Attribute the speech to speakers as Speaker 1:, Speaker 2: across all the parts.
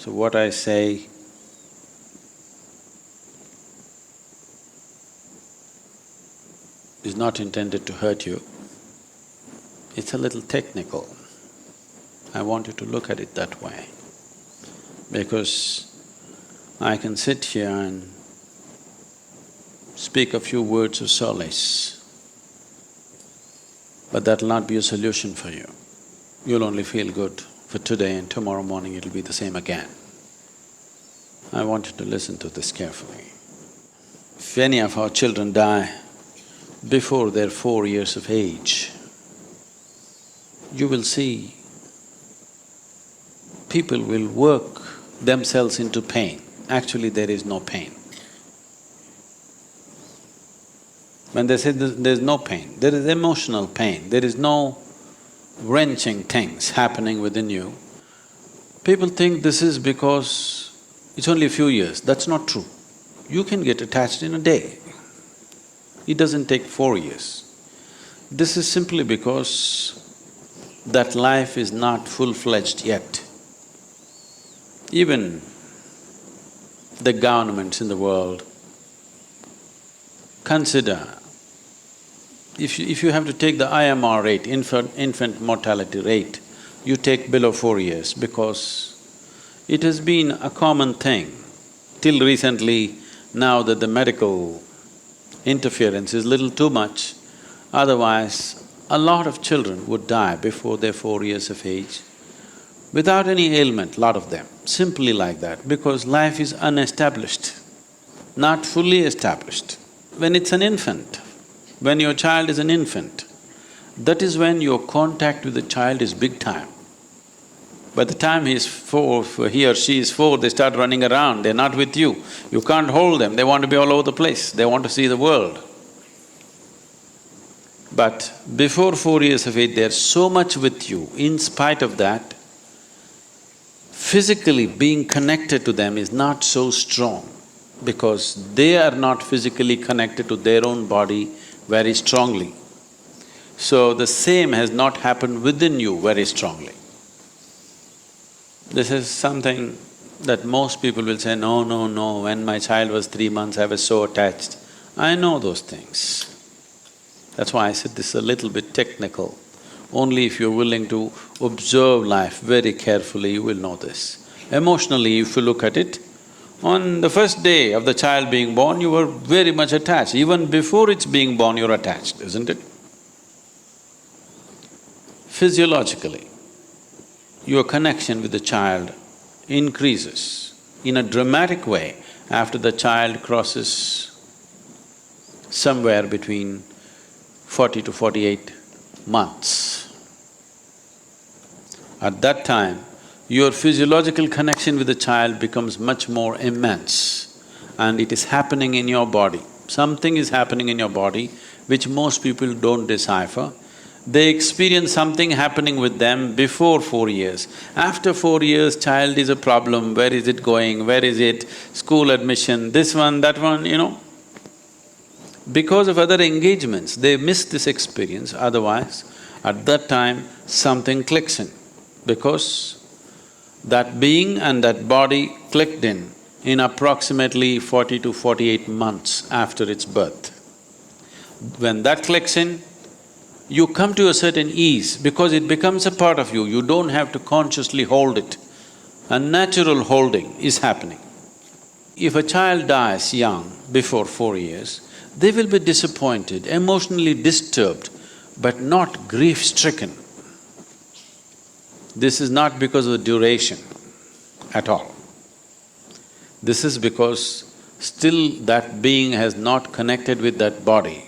Speaker 1: So what I say is not intended to hurt you. It's a little technical. I want you to look at it that way, because I can sit here and speak a few words of solace, but that'll not be a solution for you. You'll only feel good for today, and tomorrow morning it'll be the same again. I want you to listen to this carefully. If any of our children die before they're 4 years of age, you will see people will work themselves into pain. Actually, there is no pain. When they say there's no pain, there is emotional pain, there is no wrenching things happening within you. People think this is because it's only a few years. That's not true. You can get attached in a day. It doesn't take 4 years. This is simply because that life is not full-fledged yet. Even the governments in the world consider, if you have to take the IMR rate, infant mortality rate, you take below 4 years, because it has been a common thing till recently. Now that the medical interference is little too much, otherwise a lot of children would die before they're 4 years of age without any ailment, lot of them, simply like that, because life is unestablished, not fully established. When it's an infant, when your child is an infant, that is when your contact with the child is big time. By the time he or she is 4, they start running around, they're not with you. You can't hold them, they want to be all over the place, they want to see the world. But before 4 years of age, they're so much with you. In spite of that, physically being connected to them is not so strong, because they are not physically connected to their own body very strongly. So the same has not happened within you very strongly. This is something that most people will say, no, no, no, when my child was 3 months, I was so attached. I know those things. That's why I said this is a little bit technical. Only if you're willing to observe life very carefully, you will know this. Emotionally, if you look at it, on the first day of the child being born, you were very much attached. Even before it's being born, you're attached, isn't it? Physiologically, your connection with the child increases in a dramatic way after the child crosses somewhere between 40 to 48 months. At that time, your physiological connection with the child becomes much more immense, and it is happening in your body. Something is happening in your body which most people don't decipher. They experience something happening with them before 4 years. After 4 years, child is a problem, where is it going, where is it, school admission, this one, that one, you know. Because of other engagements, they miss this experience, otherwise at that time something clicks in, because that being and that body clicked in approximately 40 to 48 months after its birth. When that clicks in, you come to a certain ease because it becomes a part of you, you don't have to consciously hold it. A natural holding is happening. If a child dies young, before 4 years, they will be disappointed, emotionally disturbed, but not grief-stricken. This is not because of the duration at all. This is because still that being has not connected with that body,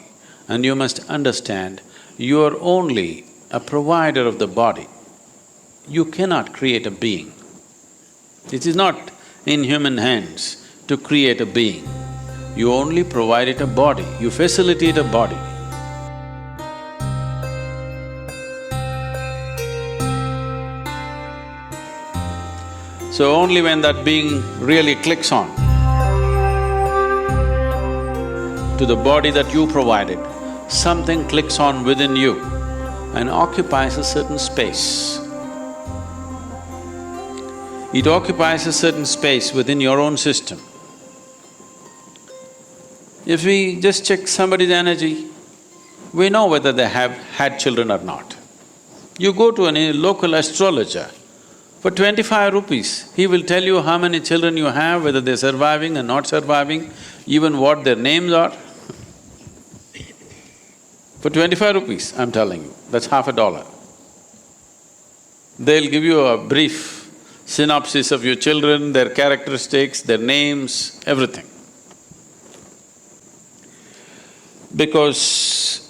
Speaker 1: and you must understand, you are only a provider of the body. You cannot create a being. It is not in human hands to create a being. You only provide it a body, you facilitate a body. So only when that being really clicks on to the body that you provided, something clicks on within you and occupies a certain space. It occupies a certain space within your own system. If we just check somebody's energy, we know whether they have had children or not. You go to a local astrologer, for 25 rupees, he will tell you how many children you have, whether they're surviving or not surviving, even what their names are. For 25 rupees, I'm telling you, that's half a dollar. They'll give you a brief synopsis of your children, their characteristics, their names, everything. Because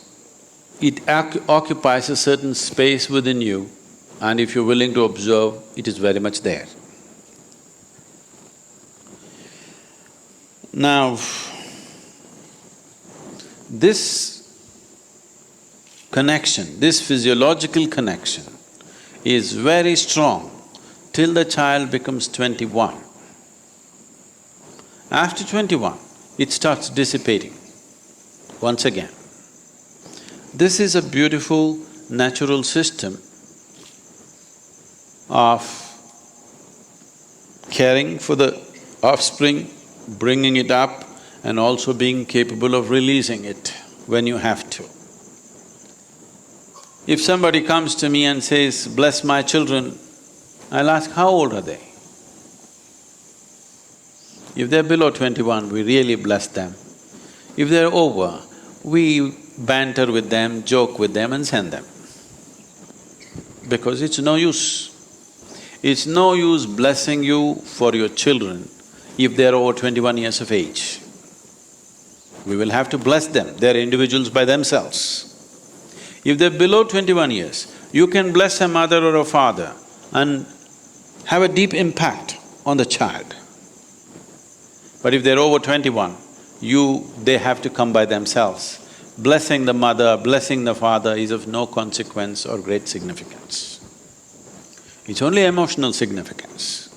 Speaker 1: it occupies a certain space within you, and if you're willing to observe, it is very much there. Now, this connection, this physiological connection is very strong till the child becomes 21. After 21, it starts dissipating once again. This is a beautiful natural system of caring for the offspring, bringing it up, and also being capable of releasing it when you have to. If somebody comes to me and says, "Bless my children," I'll ask, how old are they? If they're below 21, we really bless them. If they're over, we banter with them, joke with them and send them. Because it's no use. It's no use blessing you for your children if they're over 21 years of age. We will have to bless them, they're individuals by themselves. If they're below 21 years, you can bless a mother or a father and have a deep impact on the child. But if they're over 21, they have to come by themselves. Blessing the mother, blessing the father is of no consequence or great significance. It's only emotional significance.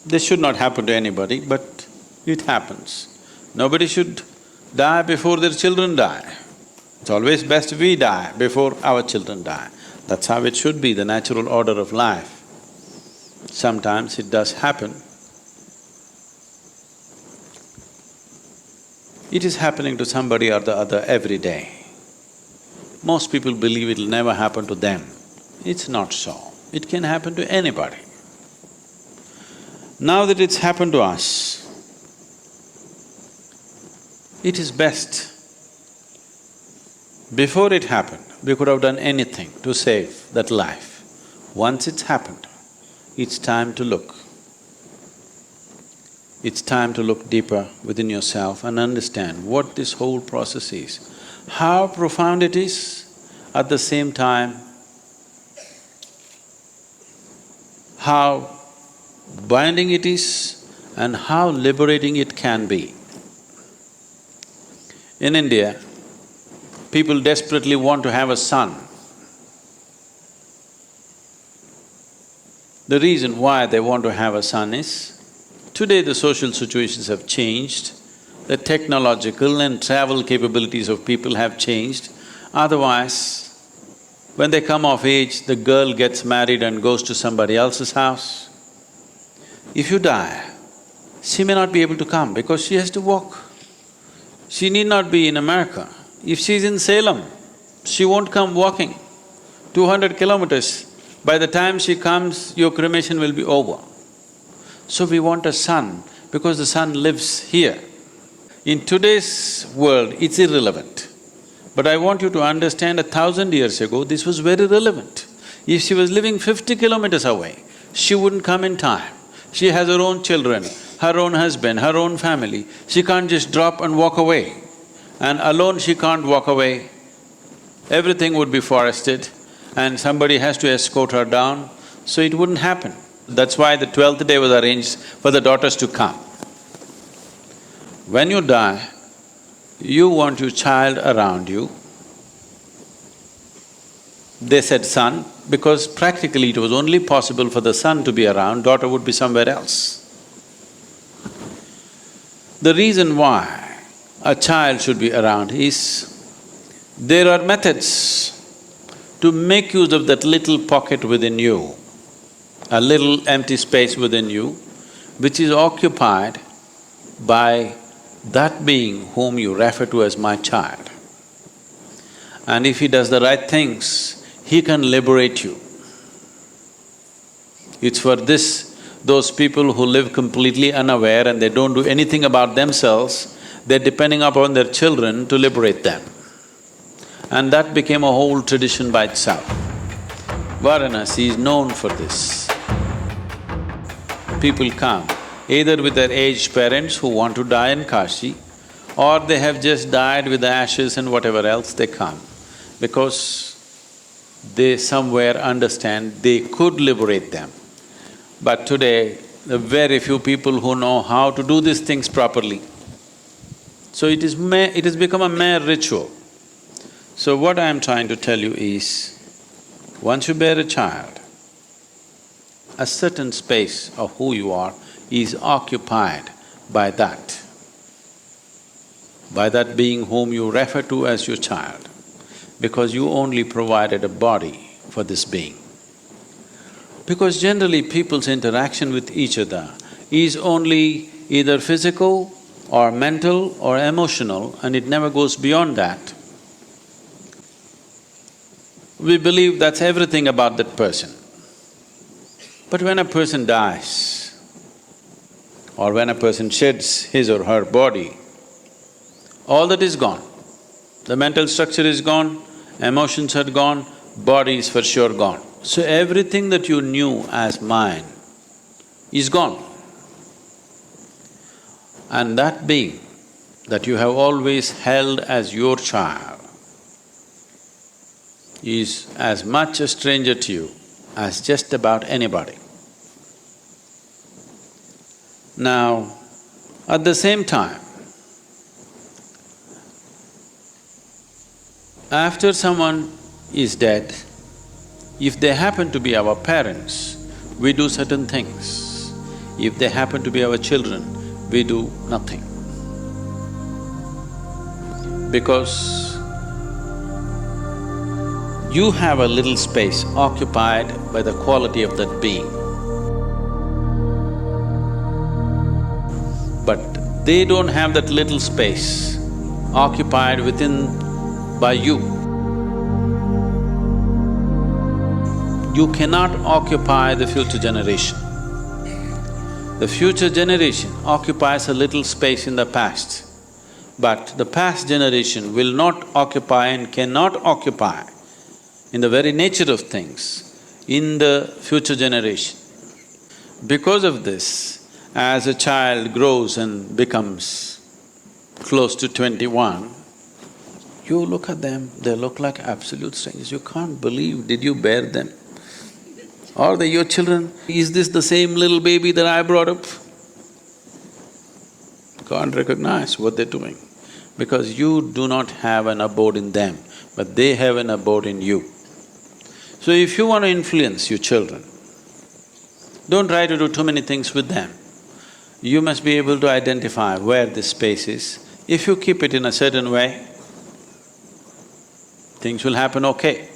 Speaker 1: This should not happen to anybody, but it happens. Nobody should die before their children die. It's always best we die before our children die. That's how it should be, the natural order of life. Sometimes it does happen. It is happening to somebody or the other every day. Most people believe it'll never happen to them. It's not so. It can happen to anybody. Now that it's happened to us, it is best. Before it happened, we could have done anything to save that life. Once it's happened, it's time to look. It's time to look deeper within yourself and understand what this whole process is, how profound it is, at the same time, how binding it is and how liberating it can be. In India, people desperately want to have a son. The reason why they want to have a son is, today the social situations have changed, the technological and travel capabilities of people have changed. Otherwise, when they come of age, the girl gets married and goes to somebody else's house. If you die, she may not be able to come because she has to walk. She need not be in America. If she's in Salem, she won't come walking 200 kilometers. By the time she comes, your cremation will be over. So we want a son because the son lives here. In today's world, it's irrelevant. But I want you to understand, 1,000 years ago, this was very relevant. If she was living 50 kilometers away, she wouldn't come in time. She has her own children, her own husband, her own family. She can't just drop and walk away. And alone she can't walk away. Everything would be forested and somebody has to escort her down, so it wouldn't happen. That's why the 12th day was arranged for the daughters to come. When you die, you want your child around you. They said son, because practically it was only possible for the son to be around, daughter would be somewhere else. The reason why a child should be around is, there are methods to make use of that little pocket within you a little empty space within you, which is occupied by that being whom you refer to as my child. And if he does the right things, he can liberate you. It's for this, those people who live completely unaware and they don't do anything about themselves, they're depending upon their children to liberate them. And that became a whole tradition by itself. Varanasi is known for this. People come either with their aged parents who want to die in Kashi, or they have just died with the ashes and whatever else they come, because they somewhere understand they could liberate them. But today, there are very few people who know how to do these things properly. So it has become a mere ritual. So what I am trying to tell you is, once you bear a child, a certain space of who you are is occupied by that being whom you refer to as your child, because you only provided a body for this being. Because generally people's interaction with each other is only either physical or mental or emotional, and it never goes beyond that. We believe that's everything about that person. But when a person dies, or when a person sheds his or her body, all that is gone. The mental structure is gone, emotions are gone, body is for sure gone. So everything that you knew as mine is gone. And that being that you have always held as your child is as much a stranger to you as just about anybody. Now, at the same time, after someone is dead, if they happen to be our parents, we do certain things. If they happen to be our children, we do nothing. Because you have a little space occupied by the quality of that being. But they don't have that little space occupied by you. You cannot occupy the future generation. The future generation occupies a little space in the past, but the past generation will not occupy and cannot occupy, in the very nature of things, in the future generation. Because of this, as a child grows and becomes close to 21, you look at them, they look like absolute strangers. You can't believe, did you bear them? Are they your children? Is this the same little baby that I brought up? Can't recognize what they're doing, because you do not have an abode in them, but they have an abode in you. So if you want to influence your children, don't try to do too many things with them. You must be able to identify where this space is. If you keep it in a certain way, things will happen okay.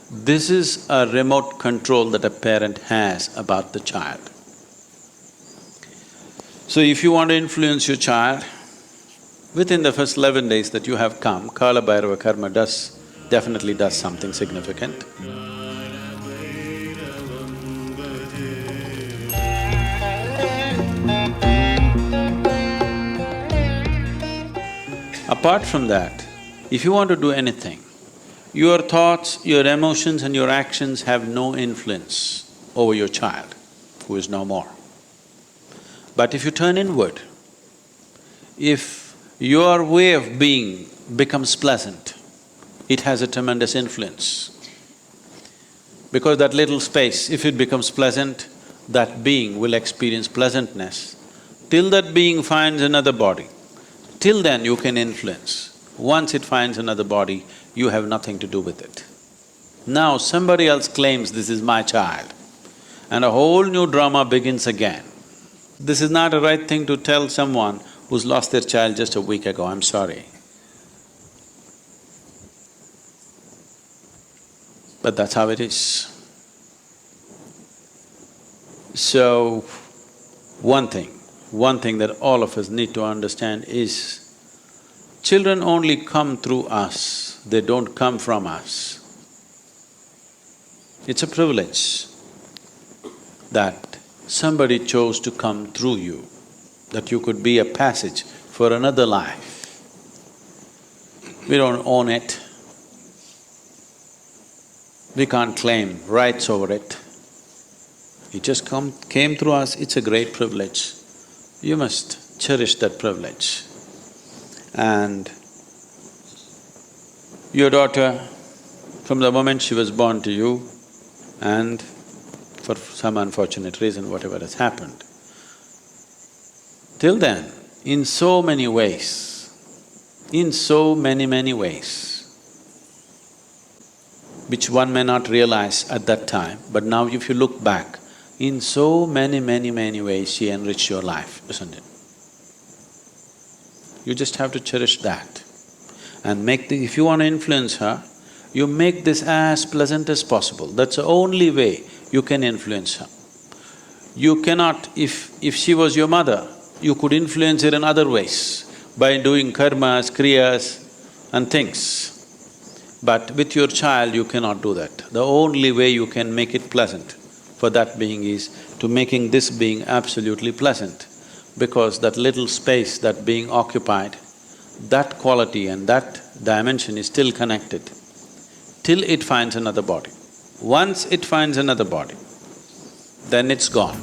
Speaker 1: This is a remote control that a parent has about the child. So if you want to influence your child, within the first 11 days that you have come, Kala Bhairava Karma definitely does something significant. Apart from that, if you want to do anything, your thoughts, your emotions and your actions have no influence over your child, who is no more. But if you turn inward, if your way of being becomes pleasant, it has a tremendous influence. Because that little space, if it becomes pleasant, that being will experience pleasantness. Till that being finds another body, till then you can influence. Once it finds another body, you have nothing to do with it. Now somebody else claims this is my child, and a whole new drama begins again. This is not a right thing to tell someone who's lost their child just a week ago, I'm sorry. But that's how it is. So, one thing that all of us need to understand is, children only come through us, they don't come from us. It's a privilege that somebody chose to come through you, that you could be a passage for another life. We don't own it. We can't claim rights over it. It just came through us, it's a great privilege. You must cherish that privilege. And your daughter, from the moment she was born to you, and for some unfortunate reason, whatever has happened, till then, in so many ways, in so many ways, which one may not realize at that time, but now if you look back, in so many ways she enriched your life, isn't it? You just have to cherish that and if you want to influence her, you make this as pleasant as possible. That's the only way you can influence her. You cannot… if she was your mother, you could influence her in other ways by doing karmas, kriyas and things. But with your child, you cannot do that. The only way you can make it pleasant for that being is to making this being absolutely pleasant, because that little space that being occupied, that quality and that dimension is still connected till it finds another body. Once it finds another body, then it's gone.